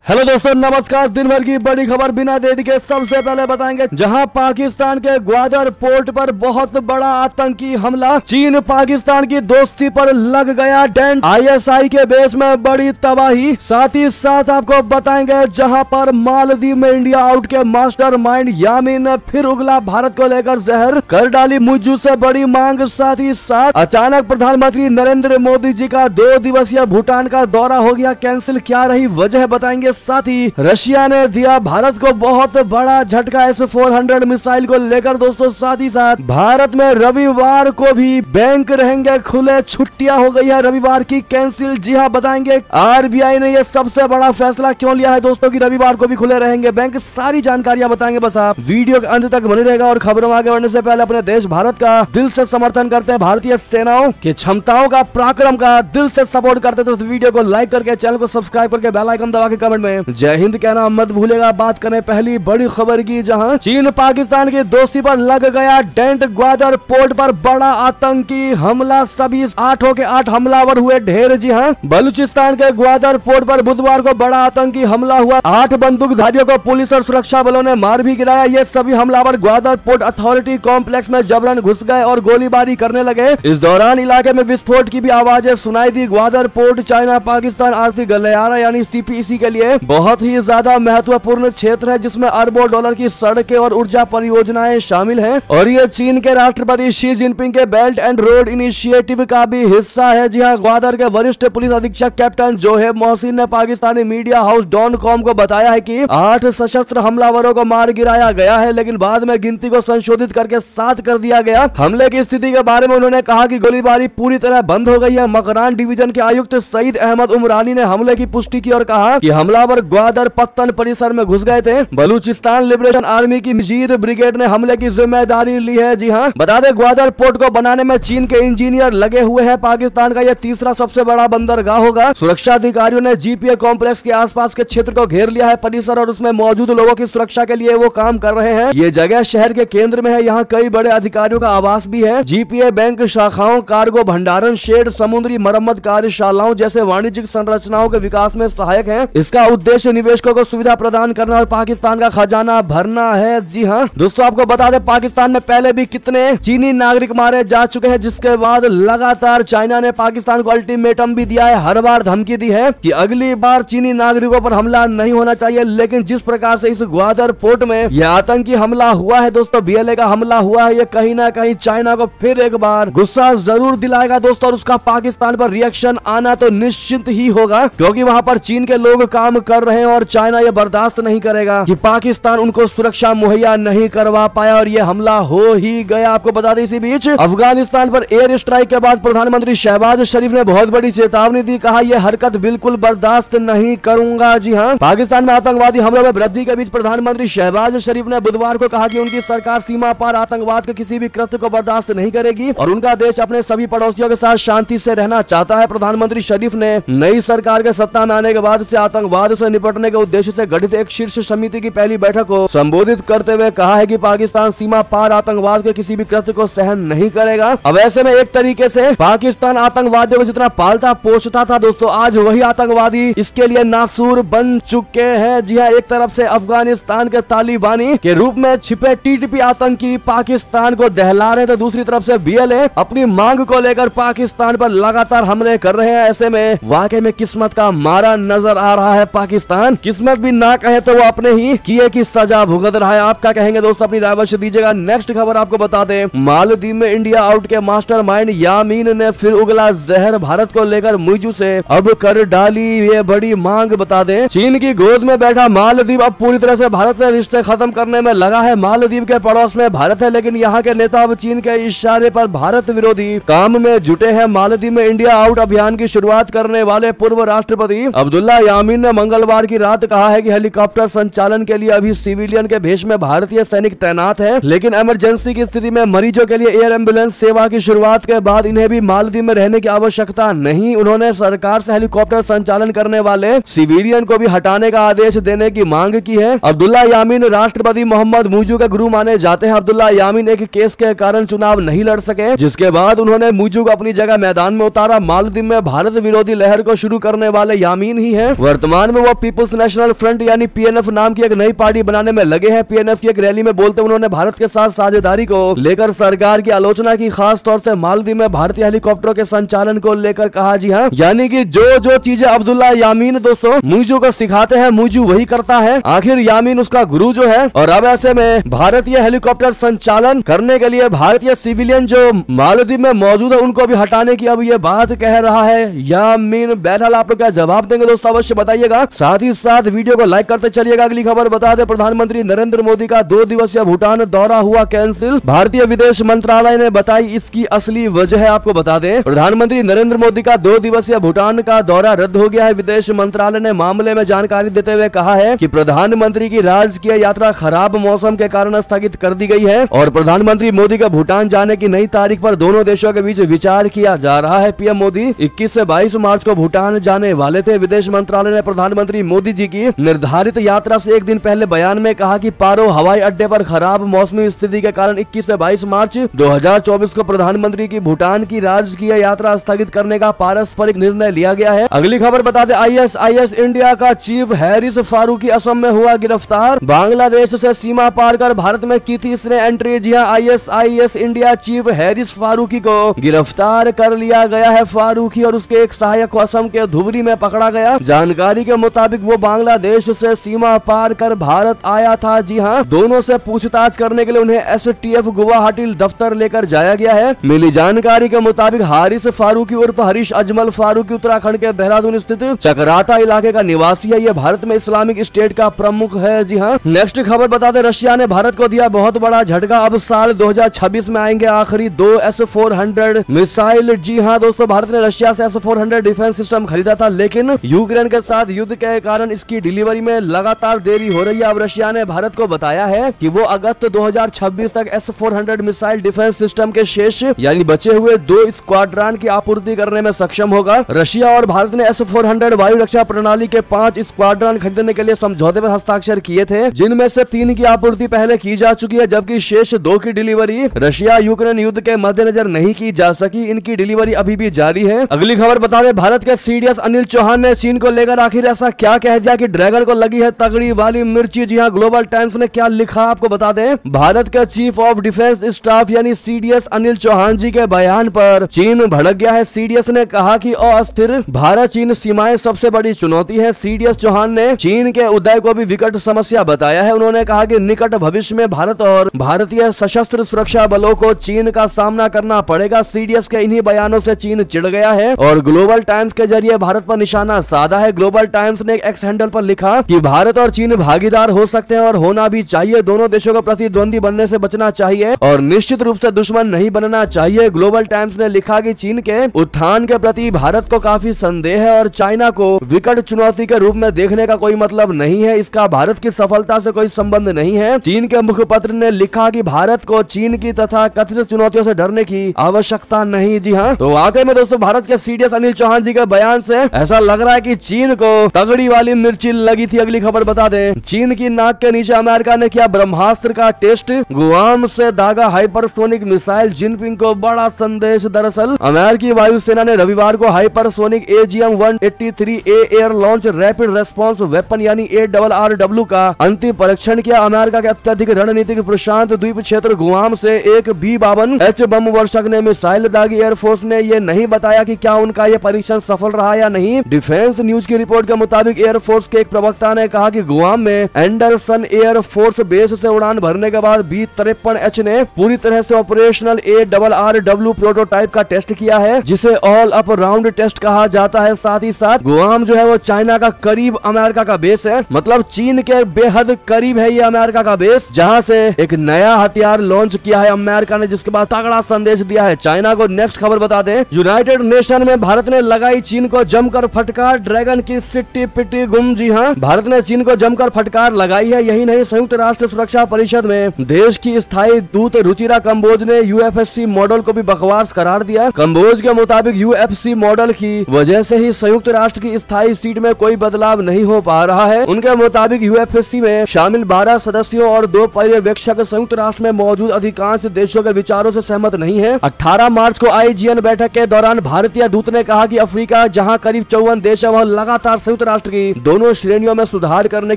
Hello दोस्तों, नमस्कार। दिन भर की बड़ी खबर बिना देरी के सबसे पहले बताएंगे। जहां पाकिस्तान के ग्वादर पोर्ट पर बहुत बड़ा आतंकी हमला, चीन पाकिस्तान की दोस्ती पर लग गया डेंट, आईएसआई के बेस में बड़ी तबाही। साथ ही साथ आपको बताएंगे जहां पर मालदीव में इंडिया आउट के मास्टरमाइंड यामीन ने फिर उगला भारत को लेकर जहर, कर डाली मुझू से बड़ी मांग। साथ ही साथ अचानक प्रधानमंत्री नरेंद्र मोदी जी का 2 दिवसीय भूटान का दौरा हो गया कैंसिल, क्या रही वजह बताएंगे। साथ ही रशिया ने दिया भारत को बहुत बड़ा झटका S-400 मिसाइल को लेकर दोस्तों। साथ ही साथ भारत में रविवार को भी बैंक रहेंगे खुले, छुट्टियां हो गई है रविवार की कैंसिल। जी हां, बताएंगे आरबीआई ने यह सबसे बड़ा फैसला क्यों लिया है दोस्तों कि रविवार को भी खुले रहेंगे बैंक। सारी जानकारियां बताएंगे, बस आप वीडियो के अंत तक बने रहेगा। और खबरों में आगे बढ़ने से पहले अपने देश भारत का दिल से समर्थन करते हैं, भारतीय सेनाओं की क्षमताओं का, पराक्रम का दिल से सपोर्ट करते हैं तो वीडियो को लाइक करके, चैनल को सब्सक्राइब करके, बेल आइकन दबा के कमेंट में जय हिंद कहना मत भूलेगा। बात करें पहली बड़ी खबर की, जहां चीन पाकिस्तान की दोस्ती पर लग गया डेंट, ग्वादर पोर्ट पर बड़ा आतंकी हमला, सभी 8 के 8 हमलावर हुए ढेर। जी हां, बलूचिस्तान के ग्वादर पोर्ट पर बुधवार को बड़ा आतंकी हमला हुआ। 8 बंदूकधारियों को पुलिस और सुरक्षा बलों ने मार भी गिराया। ये सभी हमलावर ग्वादर पोर्ट अथॉरिटी कॉम्प्लेक्स में जबरन घुस गए और गोलीबारी करने लगे। इस दौरान इलाके में विस्फोट की भी आवाजें सुनाई दी। ग्वादर पोर्ट चाइना पाकिस्तान आर्थिक गलियारा यानी CPEC के लिए बहुत ही ज्यादा महत्वपूर्ण क्षेत्र है, जिसमें अरबों डॉलर की सड़कें और ऊर्जा परियोजनाएं शामिल हैं। और ये चीन के राष्ट्रपति शी जिनपिंग के बेल्ट एंड रोड इनिशिएटिव का भी हिस्सा है। जी हां, ग्वादर के वरिष्ठ पुलिस अधीक्षक कैप्टन जोहेब मोहसिन ने पाकिस्तानी मीडिया हाउस डॉन.कॉम को बताया है कि 8 सशस्त्र हमलावरों को मार गिराया गया है, लेकिन बाद में गिनती को संशोधित करके 7 कर दिया गया। हमले की स्थिति के बारे में उन्होंने कहा कि गोलीबारी पूरी तरह बंद हो गई है। मकरान डिवीजन के आयुक्त सईद अहमद उमरानी ने हमले की पुष्टि की और कहा कि हमलावर ग्वादर पत्तन परिसर में घुस गए थे। बलूचिस्तान लिबरेशन आर्मी की मजीद ब्रिगेड ने हमले की जिम्मेदारी ली है। जी हां, बता दें ग्वादर पोर्ट को बनाने में चीन के इंजीनियर लगे हुए हैं। पाकिस्तान का यह तीसरा सबसे बड़ा बंदरगाह होगा। सुरक्षा अधिकारियों ने GPA कॉम्प्लेक्स के आसपास के क्षेत्र को घेर लिया है। परिसर और उसमें मौजूद लोगों की सुरक्षा के लिए वो काम कर रहे हैं। ये जगह शहर के केंद्र में है। यहाँ कई बड़े अधिकारियों का आवास भी है। GPA बैंक शाखाओं, कार्गो भंडारण शेड, समुद्री मरम्मत कार्यशालाओं जैसे वाणिज्यिक संरचनाओं के विकास में सहायक है। इसका उद्देश्य निवेशकों को सुविधा प्रदान करना और पाकिस्तान का खजाना भरना है। जी हां दोस्तों, आपको बता दें पाकिस्तान में पहले भी कितने चीनी नागरिक मारे जा चुके हैं, जिसके बाद लगातार चाइना ने पाकिस्तान को अल्टीमेटम भी दिया है। हर बार धमकी दी है कि अगली बार चीनी नागरिकों पर हमला नहीं होना चाहिए। लेकिन जिस प्रकार से इस ग्वादर पोर्ट में यह आतंकी हमला हुआ है दोस्तों, BLA का हमला हुआ है, ये कहीं ना कहीं चाइना को फिर एक बार गुस्सा जरूर दिलाएगा दोस्तों। और उसका पाकिस्तान पर रिएक्शन आना तो निश्चित ही होगा, क्योंकि वहां पर चीन के लोग काम कर रहे हैं और चाइना ये बर्दाश्त नहीं करेगा कि पाकिस्तान उनको सुरक्षा मुहैया नहीं करवा पाया और ये हमला हो ही गया। आपको बता दें इसी बीच अफगानिस्तान पर एयर स्ट्राइक के बाद प्रधानमंत्री शहबाज शरीफ ने बहुत बड़ी चेतावनी दी। कहा यह हरकत बिल्कुल बर्दाश्त नहीं करूंगा। जी हां, पाकिस्तान में आतंकवादी हमलों में वृद्धि के बीच प्रधानमंत्री शहबाज शरीफ ने बुधवार को कहा कि उनकी सरकार सीमा पार आतंकवाद के किसी भी कृत्य को बर्दाश्त नहीं करेगी और उनका देश अपने सभी पड़ोसियों के साथ शांति से रहना चाहता है। प्रधानमंत्री शरीफ ने नई सरकार के सत्ता में आने के बाद से आतंकवाद से निपटने के उद्देश्य से गठित एक शीर्ष समिति की पहली बैठक को संबोधित करते हुए कहा है कि पाकिस्तान सीमा पार आतंकवाद के किसी भी कृत्य को सहन नहीं करेगा। अब ऐसे में एक तरीके से पाकिस्तान आतंकवादियों को जितना पालता पोषता था दोस्तों, आज वही आतंकवादी इसके लिए नासूर बन चुके हैं। जी हाँ, एक तरफ से अफगानिस्तान के तालिबानी के रूप में छिपे TTP आतंकी पाकिस्तान को दहला रहे, तो दूसरी तरफ से BLA अपनी मांग को लेकर पाकिस्तान पर लगातार हमले कर रहे हैं। ऐसे में वाकई में किस्मत का मारा नजर आ रहा है पाकिस्तान। किस्मत भी ना कहे तो वो अपने ही किए की सजा भुगत रहा है। आप क्या कहेंगे दोस्तों, अपनी राय अवश्य दीजिएगा। नेक्स्ट खबर आपको बता दें, मालदीव में इंडिया आउट के मास्टरमाइंड यामीन ने फिर उगला जहर, भारत को लेकर मुझू से अब कर डाली ये बड़ी मांग। बता दें चीन की गोद में बैठा मालदीव अब पूरी तरह से भारत से रिश्ते खत्म करने में लगा है। मालदीव के पड़ोस में भारत है, लेकिन यहाँ के नेता अब चीन के इशारे पर भारत विरोधी काम में जुटे हैं। मालदीव में इंडिया आउट अभियान की शुरुआत करने वाले पूर्व राष्ट्रपति अब्दुल्ला यामीन ने मंगलवार की रात कहा है कि हेलीकॉप्टर संचालन के लिए अभी सिविलियन के भेष में भारतीय सैनिक तैनात हैं, लेकिन इमरजेंसी की स्थिति में मरीजों के लिए एयर एम्बुलेंस सेवा की शुरुआत के बाद इन्हें भी मालदीव में रहने की आवश्यकता नहीं। उन्होंने सरकार से हेलीकॉप्टर संचालन करने वाले सिविलियन को भी हटाने का आदेश देने की मांग की है। अब्दुल्ला यामीन राष्ट्रपति मोहम्मद मुजू के गुरु माने जाते हैं। अब्दुल्ला यामीन एक केस के कारण चुनाव नहीं लड़ सके, जिसके बाद उन्होंने मुजू को अपनी जगह मैदान में उतारा। मालदीव में भारत विरोधी लहर को शुरू करने वाले यामीन ही है। वर्तमान में वो पीपुल्स नेशनल फ्रंट यानी पीएनएफ नाम की एक नई पार्टी बनाने में लगे हैं। पीएनएफ की एक रैली में बोलते उन्होंने भारत के साथ साझेदारी को लेकर सरकार की आलोचना की, खास तौर से मालदीव में भारतीय हेलीकॉप्टरों के संचालन को लेकर कहा। जी हाँ, यानी कि जो चीजें अब्दुल्ला यामीन दोस्तों मुइजू को सिखाते हैं, मुइजू वही करता है। आखिर यामीन उसका गुरु जो है। और अब ऐसे में भारतीय हेलीकॉप्टर संचालन करने के लिए भारतीय सिविलियन जो मालदीव में मौजूद है उनको भी हटाने की अब ये बात कह रहा है यामीन। बहरहाल आप लोग क्या जवाब देंगे दोस्तों, अवश्य बताइएगा। साथ ही साथ वीडियो को लाइक करते चलिएगा। अगली खबर बता दें, प्रधानमंत्री नरेंद्र मोदी का 2 दिवसीय भूटान दौरा हुआ कैंसिल। भारतीय विदेश मंत्रालय ने बताई इसकी असली वजह। आपको बता दें, प्रधानमंत्री नरेंद्र मोदी का 2 दिवसीय भूटान का दौरा रद्द हो गया है। विदेश मंत्रालय ने मामले में जानकारी देते हुए कहा है कि प्रधानमंत्री की राजकीय यात्रा खराब मौसम के कारण स्थगित कर दी गई है और प्रधानमंत्री मोदी के भूटान जाने की नई तारीख पर दोनों देशों के बीच विचार किया जा रहा है। पीएम मोदी 21 से 22 मार्च को भूटान जाने वाले थे। विदेश मंत्रालय ने प्रधानमंत्री मोदी जी की निर्धारित यात्रा से एक दिन पहले बयान में कहा कि पारो हवाई अड्डे पर खराब मौसमी स्थिति के कारण 21 से 22 मार्च 2024 को प्रधानमंत्री की भूटान की राजकीय यात्रा स्थगित करने का पारस्परिक निर्णय लिया गया है। अगली खबर बता दें, आईएसआईएस इंडिया का चीफ हैरिस फारूकी असम में हुआ गिरफ्तार। बांग्लादेश से सीमा पार कर भारत में की थी इसने एंट्री। जी हां, ISIS India chief Haris Farooqui को गिरफ्तार कर लिया गया है। फारूकी और उसके एक सहायक को असम के धुबरी में पकड़ा गया। जानकारी के मुताबिक वो बांग्लादेश से सीमा पार कर भारत आया था। जी हां, दोनों से पूछताछ करने के लिए उन्हें एसटीएफ गुवाहाटी दफ्तर लेकर जाया गया है। मिली जानकारी के मुताबिक हारिस फारूकी उर्फ हरीश अजमल फारूकी उत्तराखंड के देहरादून स्थित चकराता इलाके का निवासी है। ये भारत में इस्लामिक स्टेट का प्रमुख है। जी हाँ, नेक्स्ट खबर बता दें, रशिया ने भारत को दिया बहुत बड़ा झटका। अब साल 2026 में आएंगे आखिरी 2 S-400 मिसाइल। जी हाँ दोस्तों, भारत ने रशिया से S-400 डिफेंस सिस्टम खरीदा था, लेकिन यूक्रेन के साथ युद्ध के कारण इसकी डिलीवरी में लगातार देरी हो रही है। अब रशिया ने भारत को बताया है कि वो अगस्त 2026 तक S-400 मिसाइल डिफेंस सिस्टम के शेष यानी बचे हुए 2 स्क्वाड्रन की आपूर्ति करने में सक्षम होगा। रशिया और भारत ने S-400 वायु रक्षा प्रणाली के 5 स्क्वाड्रन खरीदने के लिए समझौते पर हस्ताक्षर किए थे, जिनमें से 3 की आपूर्ति पहले की जा चुकी है, जबकि शेष 2 की डिलीवरी रशिया यूक्रेन युद्ध के मद्देनजर नहीं की जा सकी। इनकी डिलीवरी अभी भी जारी है। अगली खबर बता दें, भारत के सीडीएस अनिल चौहान ने चीन को लेकर आखिर ऐसा क्या कह दिया कि ड्रैगन को लगी है तगड़ी वाली मिर्ची। जी हाँ, ग्लोबल टाइम्स ने क्या लिखा आपको बता दें, भारत के चीफ ऑफ डिफेंस स्टाफ यानी सीडीएस अनिल चौहान जी के बयान पर चीन भड़क गया है। सीडीएस ने कहा कि अस्थिर भारत चीन सीमाएं सबसे बड़ी चुनौती है। सीडीएस चौहान ने चीन के उदय को भी विकट समस्या बताया है। उन्होंने कहा कि निकट भविष्य में भारत और भारतीय सशस्त्र सुरक्षा बलों को चीन का सामना करना पड़ेगा। सीडीएस के इन्हीं बयानों से चीन चिढ़ गया है और ग्लोबल टाइम्स के जरिए भारत पर निशाना साधा है। ग्लोबल टाइम्स ने एक एक्स हैंडल पर लिखा कि भारत और चीन भागीदार हो सकते हैं और होना भी चाहिए। दोनों देशों को प्रतिद्वंदी बनने से बचना चाहिए और निश्चित रूप से दुश्मन नहीं बनना चाहिए। ग्लोबल टाइम्स ने लिखा कि चीन के उत्थान के प्रति भारत को काफी संदेह है और चाइना को विकट चुनौती के रूप में देखने का कोई मतलब नहीं है। इसका भारत की सफलता से कोई संबंध नहीं है। चीन के मुखपत्र ने लिखा कि भारत को चीन की तथा कथित चुनौतियों से डरने की आवश्यकता नहीं। जी हाँ, तो वाकई में दोस्तों भारत के सीडीएस अनिल चौहान जी के बयान से ऐसा लग रहा है कि चीन को तगड़ी वाली मिर्ची लगी थी। अगली खबर बता दें, चीन की नाक के नीचे अमेरिका ने किया ब्रह्मास्त्र का टेस्ट। गुआम से दागा हाइपरसोनिक मिसाइल, जिनपिंग को बड़ा संदेश। दरअसल अमेरिकी वायुसेना ने रविवार को hypersonic AGM-183A air launch rapid response weapon यानी ARRW का अंतिम परीक्षण किया। अमेरिका के अत्यधिक रणनीतिक प्रशांत द्वीप क्षेत्र गुआम से एक B-52H बम वर्षक ने मिसाइल दागी। एयरफोर्स ने ये नहीं बताया कि क्या उनका ये परीक्षण सफल रहा या नहीं। डिफेंस न्यूज की रिपोर्ट के मुताबिक एयरफोर्स के एक प्रवक्ता ने कहा कि गुआम में एंडरसन एयर फोर्स बेस से उड़ान भरने के बाद B-53H ने पूरी तरह से ऑपरेशनल ARRW प्रोटोटाइप का टेस्ट किया है, जिसे ऑल अप राउंड टेस्ट कहा जाता है। साथ ही साथ गुआम जो है वो चाइना का करीब अमेरिका का बेस है, मतलब चीन के बेहद करीब है ये अमेरिका का बेस, जहां से एक नया हथियार लॉन्च किया है अमेरिका ने, जिसके बाद तगड़ा संदेश दिया है चाइना को। नेक्स्ट खबर बता दें, यूनाइटेड नेशन में भारत ने लगाई चीन को जमकर फटकार, ड्रैगन की सिट्टी पिट्टी गुम। जी हाँ, भारत ने चीन को जमकर फटकार लगाई है। यही नहीं, संयुक्त राष्ट्र सुरक्षा परिषद में देश की स्थायी दूत रुचिरा कंबोज ने यूएफएससी मॉडल को भी बकवास करार दिया। कंबोज के मुताबिक यूएफसी मॉडल की वजह से ही संयुक्त राष्ट्र की स्थायी सीट में कोई बदलाव नहीं हो पा रहा है। उनके मुताबिक यूएफएससी में शामिल 12 सदस्यों और 2 पर्यवेक्षक संयुक्त राष्ट्र में मौजूद अधिकांश देशों के विचारों से सहमत नहीं है। 18 मार्च को IGN बैठक के दौरान भारतीय दूत ने कहा कि अफ्रीका, जहां करीब 54 देश है, वह लगातार संयुक्त राष्ट्र की दोनों श्रेणियों में सुधार करने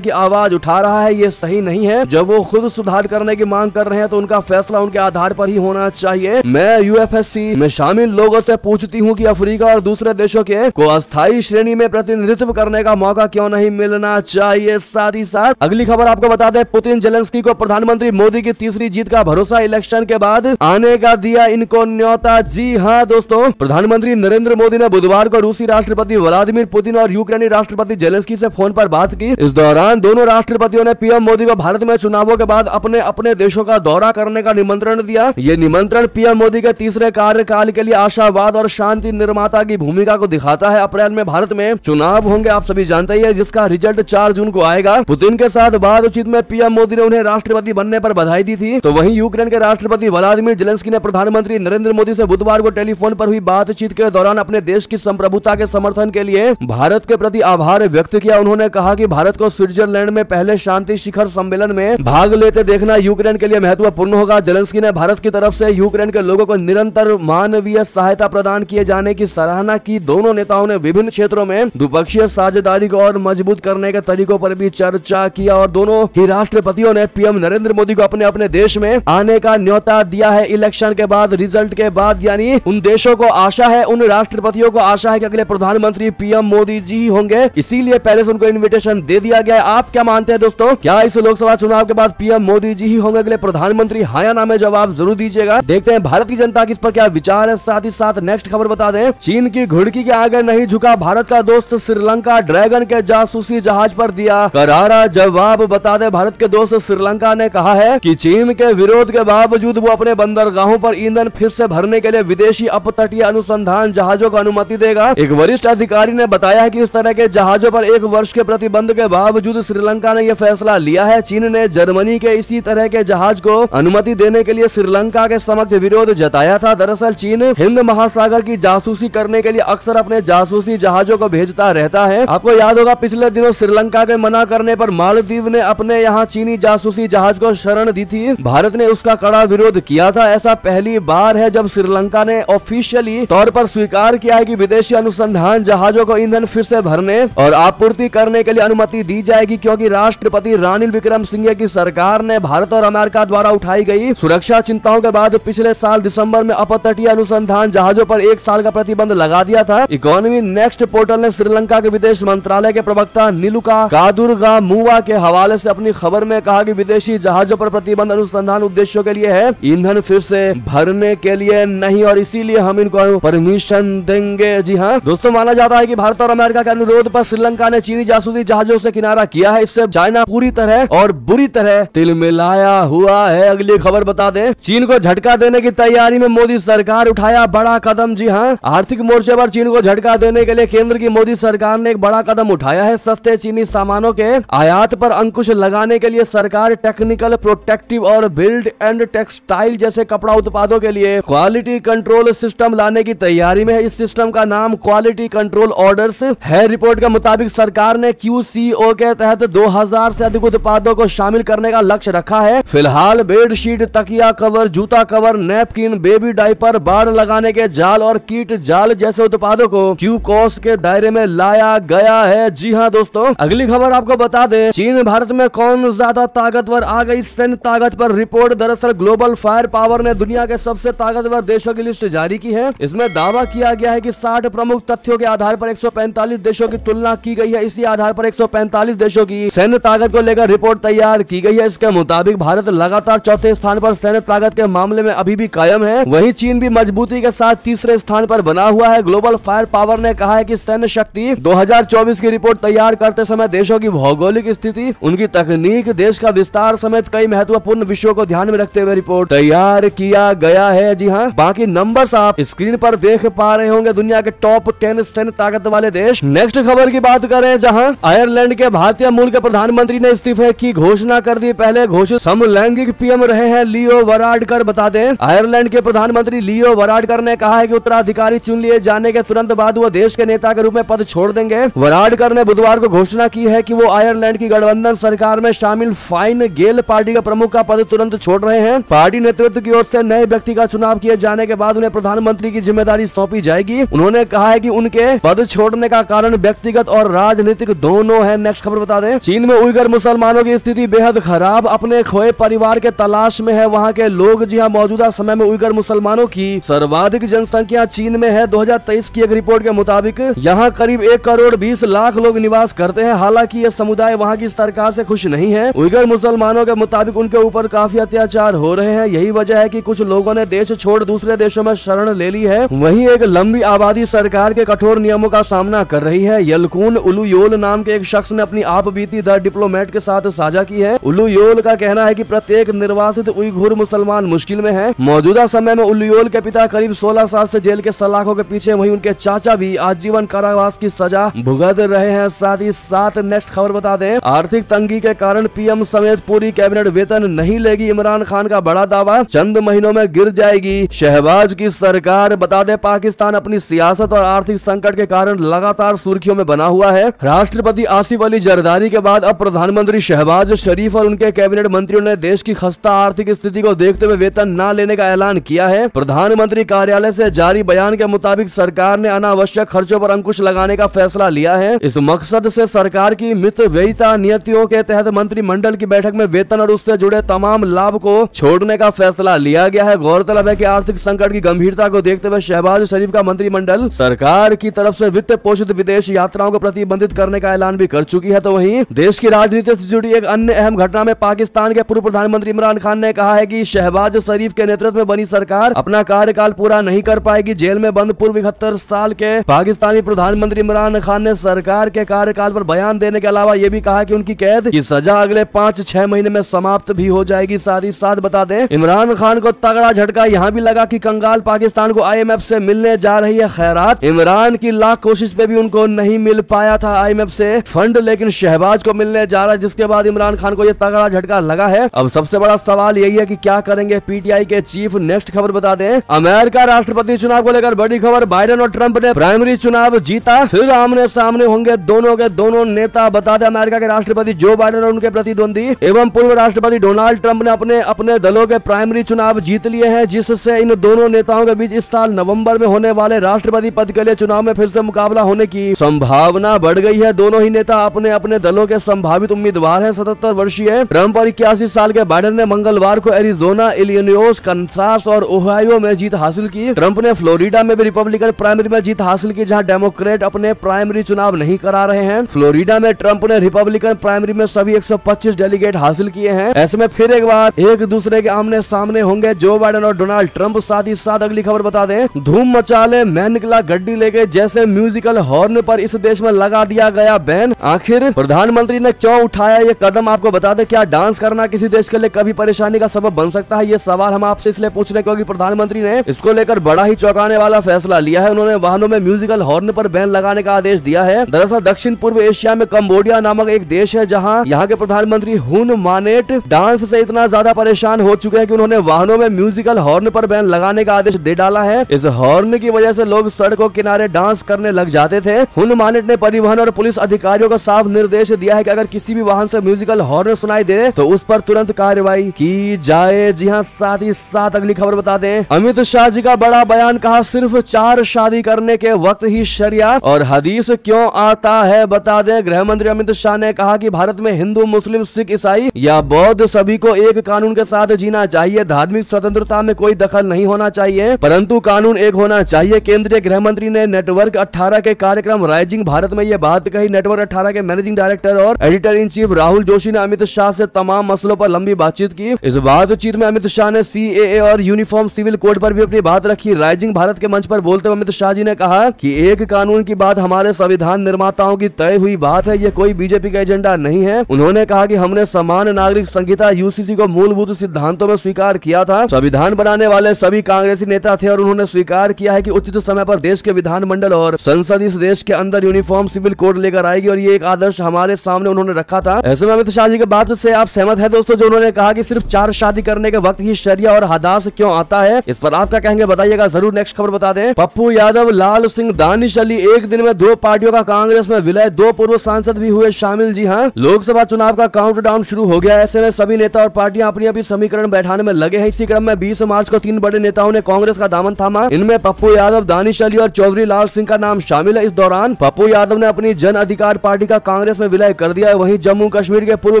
की आवाज उठा रहा है, ये सही नहीं है। जब वो खुद सुधार करने की मांग कर रहे हैं तो उनका फैसला उनके आधार पर ही होना चाहिए। मैं यूएफएससी में शामिल लोगों से पूछती हूँ कि अफ्रीका और दूसरे देशों के को अस्थायी श्रेणी में प्रतिनिधित्व करने का मौका क्यों नहीं मिलना चाहिए। साथ ही साथ अगली खबर आपको बता दें, पुतिन जेलेंस्की को प्रधानमंत्री मोदी की तीसरी जीत का भरोसा, इलेक्शन के बाद आने का दिया इनको न्योता। जी हाँ दोस्तों, प्रधानमंत्री नरेंद्र मोदी ने बुधवार को रूसी राष्ट्रपति व्लादिमीर पुतिन और यूक्रेनी राष्ट्रपति जेलेंस्की से फोन पर बात की। इस दौरान दोनों राष्ट्रपतियों ने पीएम मोदी को भारत में चुनावों के बाद अपने अपने देशों का दौरा करने का निमंत्रण दिया। ये निमंत्रण पीएम मोदी के तीसरे कार्यकाल के लिए आशावाद और शांति निर्माता की भूमिका को दिखाता है। अप्रैल में भारत में चुनाव होंगे, आप सभी जानते ही है, जिसका रिजल्ट 4 जून को आएगा। पुतिन के साथ बातचीत में पीएम मोदी ने उन्हें राष्ट्रपति बनने पर बधाई दी थी। तो वहीं यूक्रेन के राष्ट्रपति व्लादिमीर जेलेंस्की ने प्रधानमंत्री नरेंद्र मोदी से बुधवार को टेलीफोन पर हुई बातचीत के दौरान अपने देश की संप्रभुता के समर्थन के लिए भारत के प्रति आभार व्यक्त किया। उन्होंने कहा कि भारत को स्विट्जरलैंड में पहले शांति शिखर सम्मेलन में भाग लेते देखना यूक्रेन के लिए महत्वपूर्ण होगा। जेलेंस्की ने भारत की तरफ से यूक्रेन के लोगों को निरंतर मानवीय सहायता प्रदान किए जाने की सराहना की। दोनों नेताओं ने विभिन्न क्षेत्रों में द्विपक्षीय साझेदारी को और मजबूत करने के तरीकों पर भी चर्चा किया और दोनों ही राष्ट्रपतियों ने पीएम नरेंद्र मोदी को अपने अपने देश में आने का न्योता दिया है। इलेक्शन के बाद, रिजल्ट के बाद, यानी उन देशों को आशा है, उन राष्ट्रपतियों को आशा है कि अगले प्रधानमंत्री पीएम मोदी जी होंगे, इसीलिए पहले से उनको इन्विटेशन दे दिया गया है। आप क्या मानते हैं दोस्तों, क्या इस लोकसभा चुनाव के बाद पीएम मोदी जी ही होंगे अगले प्रधानमंत्री? हाँ या ना में जवाब जरूर दीजिएगा। देखते हैं भारत की जनता की इस पर क्या विचार है। साथ ही साथ नेक्स्ट खबर बता दें, चीन की घुड़की के आगे नहीं झुका भारत का दोस्त श्रीलंका, ड्रैगन के जासूसी जहाज पर दिया करारा जवाब। बता दें, भारत के दोस्त श्रीलंका ने कहा है कि चीन के विरोध के बावजूद वो अपने बंदरगाहों पर ईंधन फिर से भरने के लिए विदेशी अपतटीय अनुसंधान जहाजों को अनुमति देगा। एक वरिष्ठ अधिकारी ने बताया है कि इस तरह के जहाजों पर 1 वर्ष के प्रतिबंध के बावजूद श्रीलंका ने यह फैसला लिया है। चीन ने जर्मनी के इसी तरह के जहाज को अनुमति देने के लिए श्रीलंका के समक्ष विरोध जताया था। दरअसल चीन हिंद महासागर की जासूसी करने के लिए अक्सर अपने जासूसी जहाजों को भेजता रहता है। आपको याद होगा, पिछले दिनों श्रीलंका के मना करने पर मालदीव ने अपने यहाँ चीनी जासूसी जहाज को शरण दी थी। भारत ने उसका कड़ा विरोध किया था। ऐसा पहली बार है जब श्रीलंका ने ऑफिशियली तौर पर स्वीकार किया है कि विदेशी अनुसंधान जहाजों को ईंधन फिर से भरने और आपूर्ति करने के लिए अनुमति दी जाएगी, क्योंकि राष्ट्रपति रानिल विक्रमसिंघे की सरकार ने भारत और अमेरिका द्वारा उठाई गई सुरक्षा चिंताओं के बाद पिछले साल दिसंबर में अपतटीय अनुसंधान जहाजों पर 1 साल का प्रतिबंध लगा दिया था। इकोनॉमी नेक्स्ट पोर्टल ने श्रीलंका के विदेश मंत्रालय के प्रवक्ता निलुका कादुरगामुवा के हवाले से अपनी खबर में कहा कि विदेशी जहाजों पर प्रतिबंध अनुसंधान उद्देश्यों के लिए है, ईंधन फिर से भरने के लिए नहीं, और इसीलिए हम इनको परमिशन देंगे। जी हाँ दोस्तों, माना जाता है कि भारत और अमेरिका के अनुरोध पर श्रीलंका ने चीनी जासूसी जहाजों से किनारा किया है। इससे चाइना पूरी तरह और बुरी तरह तिलमिलाया हुआ है। अगली खबर बता दें, चीन को झटका देने की तैयारी में मोदी सरकार उठाया बड़ा कदम। जी हाँ, आर्थिक मोर्चे पर चीन को झटका देने के लिए केंद्र की मोदी सरकार ने एक बड़ा कदम उठाया है। सस्ते चीनी सामानों के आयात पर अंकुश लगाने के लिए सरकार टेक्निकल, प्रोटेक्टिव और बिल्ड एंड टेक्सटाइल जैसे कपड़ा उत्पादों के लिए क्वालिटी कंट्रोल सिस्टम लाने की तैयारी में है। इस सिस्टम का नाम क्वालिटी कंट्रोल ऑर्डर्स है। रिपोर्ट के मुताबिक सरकार ने QCO के तहत 2000 से अधिक उत्पादों को शामिल करने का लक्ष्य रखा है। फिलहाल बेडशीट, तकिया कवर, जूता कवर, नैपकिन, बेबी डायपर, बाड़ लगाने के जाल और कीट जाल जैसे उत्पादों को QCOS के दायरे में लाया गया है। जी हाँ दोस्तों, अगली खबर आपको बता दें, चीन भारत में कौन ज्यादा ताकतवर, आ गई सैन्य ताकत पर रिपोर्ट। दरअसल ग्लोबल फायर पावर ने दुनिया के सबसे ताकतवर देशों की लिस्ट जारी की है। इसमें दावा किया गया है कि 60 प्रमुख तथ्यों के आधार पर 145 देशों की तुलना की गई है। इसी आधार पर 145 देशों की सैन्य ताकत को लेकर रिपोर्ट तैयार की गई है। इसके मुताबिक भारत लगातार चौथे स्थान पर सैन्य ताकत के मामले में अभी भी कायम है। वहीं चीन भी मजबूती के साथ तीसरे स्थान पर बना हुआ है। ग्लोबल फायर पावर ने कहा है कि सैन्य शक्ति 2024 की रिपोर्ट तैयार करते समय देशों की भौगोलिक स्थिति, उनकी तकनीक, देश का विस्तार समेत कई महत्वपूर्ण विषयों को ध्यान में रखते हुए रिपोर्ट तैयार किया गया है। जी हाँ, बाकी नंबर्स आप स्क्रीन पर देख पा रहे होंगे, दुनिया के टॉप 10 सैन्य ताकत वाले देश। नेक्स्ट खबर की बात करें, जहां आयरलैंड के भारतीय मूल के प्रधानमंत्री ने इस्तीफे की घोषणा कर दी। पहले घोषित समलैंगिक पीएम रहे हैं लियो वराडकर। बता दें, आयरलैंड के प्रधानमंत्री लियो वराडकर ने कहा है कि उत्तराधिकारी चुन लिए जाने के तुरंत बाद वो देश के नेता के रूप में पद छोड़ देंगे। वराडकर ने बुधवार को घोषणा की है कि वो आयरलैंड की गठबंधन सरकार में शामिल फाइन गेल पार्टी के प्रमुख का पद तुरंत छोड़ रहे हैं। पार्टी नेतृत्व की ओर से नए व्यक्ति का चुनाव किए जाने के बाद उन्हें प्रधानमंत्री की जिम्मेदारी सौंपी जाएगी। उन्होंने कहा है कि उनके पद छोड़ने का कारण व्यक्तिगत व्यक्तिगत और राजनीतिक दोनों है। नेक्स्ट खबर बता दें, चीन में उइगर मुसलमानों की स्थिति बेहद खराब, अपने खोए परिवार के तलाश में है वहाँ के लोग। जी हाँ, मौजूदा समय में उइगर मुसलमानों की सर्वाधिक जनसंख्या चीन में है। 2023 की एक रिपोर्ट के मुताबिक यहाँ करीब 1,20,00,000 लोग निवास करते हैं। हालांकि यह समुदाय वहाँ की सरकार से खुश नहीं है। उइगर मुसलमानों के मुताबिक उनके ऊपर काफी अत्याचार हो रहे हैं। यही वजह है कि कुछ लोगों ने देश छोड़ दूसरे देशों में शरण ले ली है। वहीं एक लंबी आबादी सरकार के कठोर नियमों का सामना कर रही है। यलकून उलूयोल नाम के एक शख्स ने अपनी आप बीती द डिप्लोमेट के साथ साझा की है। उलूयोल का कहना है कि प्रत्येक निर्वासित उइघुर मुसलमान मुश्किल में है। मौजूदा समय में उलूयोल के पिता करीब 16 साल से जेल के सलाखों के पीछे, वहीं उनके चाचा भी आजीवन कारावास की सजा भुगत रहे हैं। साथ ही साथ नेक्स्ट खबर बता दें, आर्थिक तंगी के कारण पीएम समेत पूरी कैबिनेट वेतन नहीं लेगी, इमरान खान का बड़ा दावा, चंद महीनों में गिर जाएगी शहबाज की सरकार। बता दें, पाकिस्तान अपनी सियासत और आर्थिक संकट के कारण लगातार सुर्खियों में बना हुआ है। राष्ट्रपति आसिफ अली जरदारी के बाद अब प्रधानमंत्री शहबाज शरीफ और उनके कैबिनेट मंत्रियों ने देश की खस्ता आर्थिक स्थिति को देखते हुए वेतन न लेने का ऐलान किया है। प्रधानमंत्री कार्यालय से जारी बयान के मुताबिक सरकार ने अनावश्यक खर्चों पर अंकुश लगाने का फैसला लिया है। इस मकसद से सरकार की मितव्ययिता नीतियों के तहत मंत्रिमंडल की बैठक में वेतन और उससे जुड़े तमाम लाभ को छोड़ने का फैसला लिया गया है। गौरतलब है कि आर्थिक संकट की गंभीरता को देखते हुए शहबाज शरीफ का मंत्रिमंडल सरकार की तरफ से वित्त पोषित विदेश यात्राओं को प्रतिबंधित करने का ऐलान भी कर चुकी है। तो वहीं देश की राजनीति से जुड़ी एक अन्य अहम घटना में पाकिस्तान के पूर्व प्रधानमंत्री इमरान खान ने कहा है कि शहबाज शरीफ के नेतृत्व में बनी सरकार अपना कार्यकाल पूरा नहीं कर पाएगी। जेल में बंद पूर्व 71 साल के पाकिस्तानी प्रधानमंत्री इमरान खान ने सरकार के कार्यकाल पर बयान देने के अलावा ये भी कहा कि उनकी कैद की सजा अगले 5-6 महीने में समाप्त भी हो जाएगी। साथ ही साथ बता दें, इमरान खान को तगड़ा झटका यहाँ भी लगा कि कंगाल पाकिस्तान को IMF से मिलने जा रही है खैरात। इमरान की लाख कोशिश पे भी उनको नहीं मिल पाया था IMF से फंड, लेकिन शहबाज को मिलने जा रहा है, जिसके बाद इमरान खान को यह तगड़ा झटका लगा है। अब सबसे बड़ा सवाल यही है कि क्या करेंगे PTI के चीफ। नेक्स्ट खबर बता दें, अमेरिका राष्ट्रपति चुनाव को लेकर बड़ी खबर, बाइडेन और ट्रंप ने प्राइमरी चुनाव जीता, फिर आमने सामने होंगे दोनों के दोनों नेता। बता दें, अमेरिका के राष्ट्रपति जो बाइडेन और उनके प्रतिद्वंदी एवं पूर्व राष्ट्रपति डोनाल्ड ट्रंप ने अपने दलों के प्राइमरी चुनाव जीत लिए हैं, जिससे इन दोनों नेताओं के बीच इस साल नवंबर में होने वाले राष्ट्रपति पद के लिए चुनाव में फिर से मुकाबला होने की संभावना बढ़ गई है। दोनों ही नेता अपने अपने दलों के संभावित उम्मीदवार हैं। 77 वर्षीय ट्रंप और 81 साल के बाइडेन ने मंगलवार को एरिजोना, इलिनोइस, कनसास और ओहायो में जीत हासिल की। ट्रंप ने फ्लोरिडा में भी रिपब्लिकन प्राइमरी में जीत हासिल की, जहां डेमोक्रेट अपने प्राइमरी चुनाव नहीं करा रहे हैं। फ्लोरिडा में ट्रंप ने रिपब्लिकन प्राइमरी में सभी 125 डेलीगेट हासिल किए हैं। ऐसे में फिर एक बार एक दूसरे के आमने सामने होंगे जो बाइडेन और डोनाल्ड ट्रंप। साथ ही साथ अगली खबर बता दें, धूम मचा ले मैं निकला गड्डी लेके जैसे म्यूजिकल हॉर्न पर इस देश में लगा दिया गया बैन। आखिर प्रधानमंत्री ने क्यों उठाया ये कदम, आपको बता दें। क्या डांस करना किसी देश के लिए कभी परेशानी का सबब बन सकता है? ये सवाल हम आपसे इसलिए पूछ रहे हैं क्योंकि प्रधानमंत्री ने इसको लेकर बड़ा ही चौंकाने वाला फैसला लिया है। उन्होंने वाहनों में म्यूजिकल हॉर्न पर बैन लगाने का आदेश दिया है। दरअसल दक्षिण पूर्व एशिया में कंबोडिया नामक एक देश है, जहां यहाँ के प्रधानमंत्री हुन मानेट डांस से इतना ज्यादा परेशान हो चुके हैं कि उन्होंने वाहनों में म्यूजिकल हॉर्न पर बैन लगाने का आदेश दे डाला है। इस हॉर्न की वजह से लोग सड़कों किनारे डांस करने लग जाते थे। हुन मानेट ने परिवहन और पुलिस अधिकारियों को साफ निर्देश दिया है कि अगर किसी भी वाहन से म्यूजिकल हॉर्न सुनाई दे तो उस पर तुरंत कार्रवाई की जाए। जी हाँ, साथ ही साथ अगली खबर बता दें, अमित शाह जी का बड़ा बयान, कहा सिर्फ 4 शादी करने के वक्त ही शरिया और हदीस क्यों आता है। बता दें, गृह मंत्री अमित शाह ने कहा कि भारत में हिंदू, मुस्लिम, सिख, ईसाई या बौद्ध सभी को एक कानून के साथ जीना चाहिए। धार्मिक स्वतंत्रता में कोई दखल नहीं होना चाहिए, परंतु कानून एक होना चाहिए। केंद्रीय गृह मंत्री ने नेटवर्क 18 के कार्यक्रम राइजिंग भारत में यह बात कही। नेटवर्क 18 के मैनेजिंग डायरेक्टर और editor in chief Rahul Joshi ने अमित शाह से तमाम मसलों पर लंबी बातचीत की। इस बातचीत में अमित शाह ने CAA और यूनिफॉर्म सिविल कोड पर भी अपनी बात रखी। राइजिंग भारत के मंच पर बोलते हुए अमित शाह जी ने कहा कि एक कानून की बात हमारे संविधान निर्माताओं की तय हुई बात है, ये कोई बीजेपी का एजेंडा नहीं है। उन्होंने कहा कि हमने समान नागरिक संहिता UCC को मूलभूत सिद्धांतों में स्वीकार किया था। संविधान बनाने वाले सभी कांग्रेसी नेता थे और उन्होंने स्वीकार किया है कि उचित समय पर देश के विधानमंडल और संसद इस देश के अंदर यूनिफॉर्म सिविल कोड लेकर आएगी और ये एक आदर्श हमारे सामने उन्होंने रखा था। ऐसे में अमित शाह जी की बात से आप सहमत है दोस्तों, जो उन्होंने कहा कि सिर्फ 4 शादी करने के वक्त ही शरिया और हदास क्यों आता है? इस पर आप क्या कहेंगे बताइएगा जरूर। नेक्स्ट खबर बता दें, पप्पू यादव, लाल सिंह, दानिश अली, एक दिन में 2 पार्टियों का कांग्रेस में विलय, 2 पूर्व सांसद भी हुए शामिल। जी हाँ, लोकसभा चुनाव का काउंटडाउन शुरू हो गया। ऐसे में सभी नेता और पार्टियां अपनी अपनी समीकरण बैठाने में लगे हैं। इसी क्रम में 20 मार्च को 3 बड़े नेताओं ने कांग्रेस का दामन थामा। इनमें पप्पू यादव, दानिश अली और चौधरी लाल सिंह का नाम शामिल है। इस दौरान पप्पू पप्पू यादव ने अपनी जन अधिकार पार्टी का कांग्रेस में विलय कर दिया है। वहीं जम्मू कश्मीर के पूर्व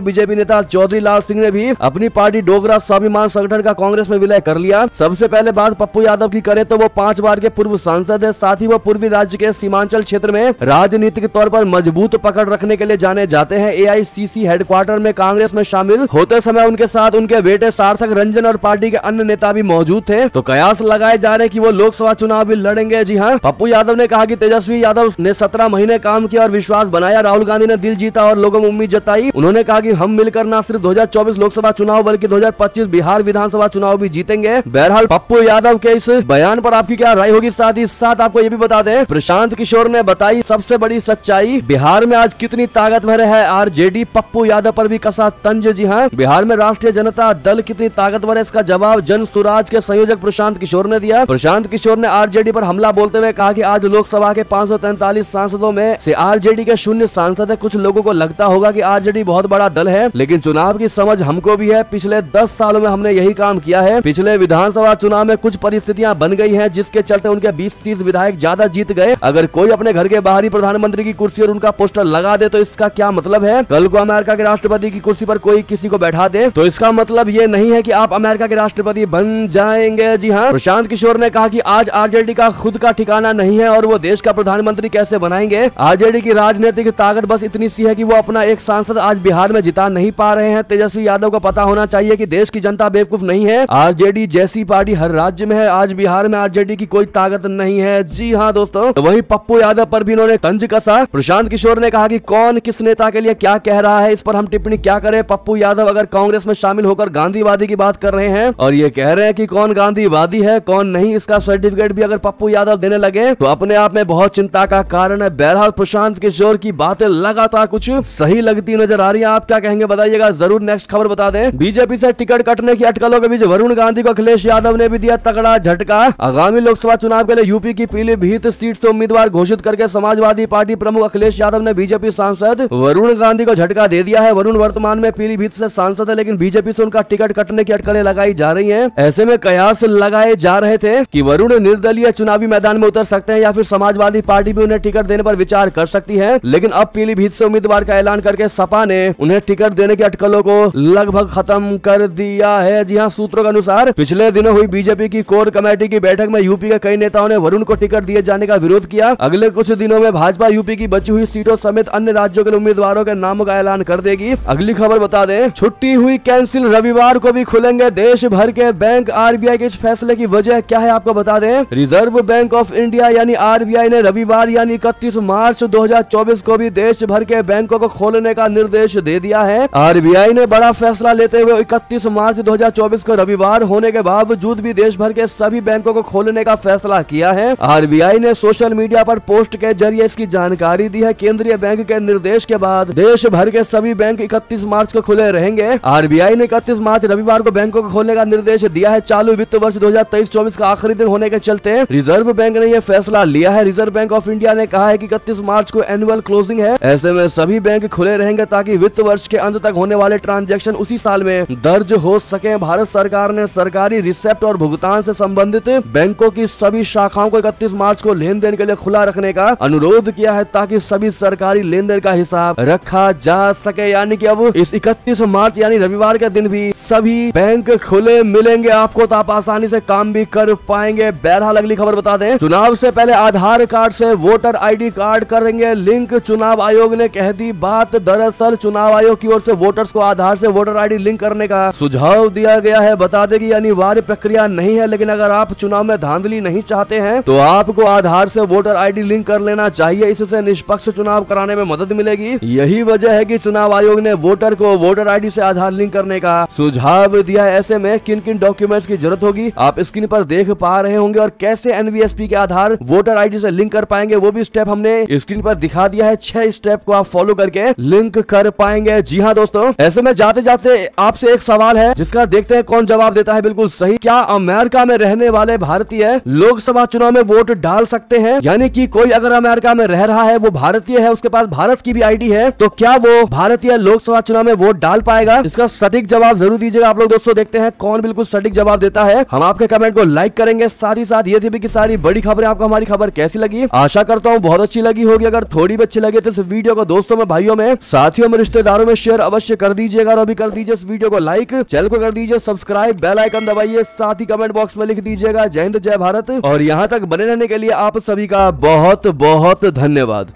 बीजेपी नेता चौधरी लाल सिंह ने भी अपनी पार्टी डोगरा स्वाभिमान संगठन का कांग्रेस में विलय कर लिया। सबसे पहले बात पप्पू यादव की करें तो वो 5 बार के पूर्व सांसद है। साथ ही वो पूर्वी राज्य के सीमांचल क्षेत्र में राजनीतिक तौर पर मजबूत पकड़ रखने के लिए जाने जाते हैं। AICC हेडक्वार्टर में कांग्रेस में शामिल होते समय उनके साथ उनके बेटे सार्थक रंजन और पार्टी के अन्य नेता भी मौजूद थे। तो कयास लगाए जा रहे हैं कि वो लोकसभा चुनाव भी लड़ेंगे। जी हाँ, पप्पू यादव ने कहा कि तेजस्वी यादव ने 17 महीने काम किया और विश्वास बनाया। राहुल गांधी ने दिल जीता और लोगों में उम्मीद जताई। उन्होंने कहा कि हम मिलकर न सिर्फ 2024 लोकसभा चुनाव बल्कि 2025 बिहार विधानसभा चुनाव भी जीतेंगे। बहरहाल पप्पू यादव के इस बयान पर आपकी क्या राय होगी? साथ ही साथ आपको ये भी बता दें, प्रशांत किशोर ने बताई सबसे बड़ी सच्चाई, बिहार में आज कितनी ताकतवर है आरजेडी, पप्पू यादव पर भी कसा तंज। जी हाँ, बिहार में राष्ट्रीय जनता दल कितनी ताकतवर है, इसका जवाब जन सुराज के संयोजक प्रशांत किशोर ने दिया। प्रशांत किशोर ने आरजेडी पर हमला बोलते हुए कहा कि आज लोकसभा के 543 सांसदों में से आरजेडी के 0 सांसद है। कुछ लोगों को लगता होगा कि आरजेडी बहुत बड़ा दल है, लेकिन चुनाव की समझ हमको भी है। पिछले 10 सालों में हमने यही काम किया है। पिछले विधानसभा चुनाव में कुछ परिस्थितियां बन गई हैं जिसके चलते उनके 20-30 विधायक ज्यादा जीत गए। अगर कोई अपने घर के बाहर ही प्रधानमंत्री की कुर्सी और उनका पोस्टर लगा दे तो इसका क्या मतलब है? कल को अमेरिका के राष्ट्रपति की कुर्सी पर कोई किसी को बैठा दे तो इसका मतलब ये नहीं है कि आप अमेरिका के राष्ट्रपति बन जाएंगे। जी हाँ, प्रशांत किशोर ने कहा कि आज आरजेडी का खुद का ठिकाना नहीं है और वो देश का प्रधानमंत्री कैसे बनाएंगे। आरजेडी की राजनीतिक ताकत बस इतनी सी है कि वो अपना एक सांसद आज बिहार में जिता नहीं पा रहे हैं। तेजस्वी यादव को पता होना चाहिए कि देश की जनता बेवकूफ नहीं है। आरजेडी जैसी पार्टी हर राज्य में है, आज बिहार में आरजेडी की कोई ताकत नहीं है। जी हाँ दोस्तों, तो वहीं पप्पू यादव पर भी इन्होंने तंज कसा। प्रशांत किशोर ने कहा कि कौन किस नेता के लिए क्या कह रहा है, इस पर हम टिप्पणी क्या करें। पप्पू यादव अगर कांग्रेस में शामिल होकर गांधीवादी की बात कर रहे हैं और ये कह रहे हैं कि कौन गांधीवादी है कौन नहीं, इसका सर्टिफिकेट भी अगर पप्पू यादव देने लगे तो अपने आप में बहुत चिंता का कारण है। बहरहाल प्रशांत किशोर की बातें लगातार कुछ सही लगती नजर आ रही है। आप क्या कहेंगे बताइएगा जरूर। नेक्स्ट खबर बता दें, बीजेपी से टिकट कटने की अटकलों के बीच वरुण गांधी को अखिलेश यादव ने भी दिया तगड़ा झटका। आगामी लोकसभा चुनाव के लिए यूपी की पीलीभीत सीट से उम्मीदवार घोषित करके समाजवादी पार्टी प्रमुख अखिलेश यादव ने बीजेपी सांसद वरुण गांधी को झटका दे दिया है। वरुण वर्तमान में पीलीभीत से सांसद है, लेकिन बीजेपी से उनका टिकट कटने की अटकलें लगाई जा रही हैं। ऐसे में कयास लगाए जा रहे थे कि वरुण निर्दलीय चुनावी मैदान में उतर सकते हैं या फिर समाजवादी पार्टी भी उन्हें टिकट देने पर विचार कर सकती है। लेकिन अब पीलीभीत से उम्मीदवार का ऐलान करके सपा ने उन्हें टिकट देने की अटकलों को लगभग खत्म कर दिया है। जी हाँ, सूत्रों के अनुसार पिछले दिनों हुई बीजेपी की कोर कमेटी की बैठक में यूपी के कई नेताओं ने वरुण को टिकट दिए जाने का विरोध किया। अगले कुछ दिनों में भाजपा यूपी की बची हुई सीटों समेत अन्य राज्यों के उम्मीदवारों के नामों का ऐलान कर देगी। अगली खबर बता दें, छुट्टी हुई कैंसिल, रविवार को भी खुलेंगे देश भर के बैंक। आरबीआई के इस फैसले की वजह क्या है आपको बता दें। रिजर्व बैंक ऑफ इंडिया यानी आरबीआई ने रविवार यानी 31 मार्च 2024 को भी देश भर के बैंकों को खोलने का निर्देश दे दिया है। आरबीआई ने बड़ा फैसला लेते हुए 31 मार्च 2024 को रविवार होने के बावजूद भी देश भर के सभी बैंकों को खोलने का फैसला किया है। आरबीआई ने सोशल मीडिया पर पोस्ट के जरिए इसकी जानकारी दी है। केंद्रीय बैंक के निर्देश के बाद देश भर के सभी बैंक 31 मार्च को खुले रहेंगे। आरबीआई ने 31 मार्च रविवार को बैंकों को खोलने का निर्देश दिया है। चालू वित्त वर्ष 2023-24 का आखिरी दिन होने के चलते रिजर्व बैंक ने यह फैसला लिया है। रिजर्व बैंक ऑफ इंडिया ने कहा है कि 31 मार्च को एनुअल क्लोजिंग है, ऐसे में सभी बैंक खुले रहेंगे ताकि वित्त वर्ष के अंत तक होने वाले ट्रांजैक्शन उसी साल में दर्ज हो सके। भारत सरकार ने सरकारी रिसेप्ट और भुगतान से संबंधित बैंकों की सभी शाखाओं को 31 मार्च को लेन देन के लिए खुला रखने का अनुरोध किया है ताकि सभी सरकारी लेन देन का हिसाब रखा जा सके। यानी कि अब इस 31 मार्च यानी रविवार के दिन भी सभी बैंक खुले मिलेंगे आपको, तो आप आसानी से काम भी कर पाएंगे। बहरहाल अगली खबर बता दें, चुनाव से पहले आधार कार्ड से वोटर आईडी कार्ड करेंगे लिंक। चुनाव आयोग ने कह दी बात। दरअसल चुनाव आयोग की ओर से वोटर्स को आधार से वोटर आईडी लिंक करने का सुझाव दिया गया है। बता दें कि अनिवार्य प्रक्रिया नहीं है, लेकिन अगर आप चुनाव में धांधली नहीं चाहते हैं तो आपको आधार से वोटर आईडी लिंक कर लेना चाहिए। इससे निष्पक्ष चुनाव कराने में मदद मिलेगी। यही वजह है कि चुनाव आयोग ने वोटर को वोटर आईडी से आधार लिंक करने का सुझाव दिया है। ऐसे में किन किन डॉक्यूमेंट्स की जरूरत होगी आप स्क्रीन पर देख पा रहे होंगे, और कैसे एनवीएसपी के आधार वोटर आईडी से लिंक कर पाएंगे वो भी स्टेप हमने स्क्रीन पर दिखा दिया है। 6 स्टेप को आप फॉलो करके लिंक कर पाएंगे। जी हाँ दोस्तों, ऐसे में जाते जाते आपसे एक सवाल है जिसका देखते हैं कौन जवाब देता है बिल्कुल सही। क्या अमेरिका में रहने वाले भारतीय लोकसभा चुनाव में वोट डाल सकते हैं? यानी कि कोई अगर अमेरिका में रह रहा है, वो भारतीय है, उसके पास भारत की भी आईडी है, तो क्या वो भारतीय लोकसभा चुनाव में वोट डाल पाएगा? इसका सटीक जवाब जरूर दीजिएगा। आप लोग दोस्तों देखते हैं कौन बिल्कुल सटीक जवाब देता है। हम आपके कमेंट को लाइक करेंगे। साथ ही साथ ये थी भी कि सारी बड़ी खबरें आपको हमारी खबर कैसी लगी, आशा करता हूँ बहुत अच्छी लगी होगी। अगर थोड़ी भी अच्छी लगी तो इस वीडियो को दोस्तों में, भाइयों में, साथियों में, रिश्तेदारों में शेयर अवश्य कर दीजिएगा। और अभी कर दीजिए इस वीडियो को लाइक, चैनल को कर दीजिए सब्सक्राइब, बेल आइकन दबाइए, साथ ही कमेंट बॉक्स में लिख दीजिएगा जय हिंद जय भारत। और यहाँ तक बने रहने के लिए आप सभी का बहुत बहुत धन्यवाद।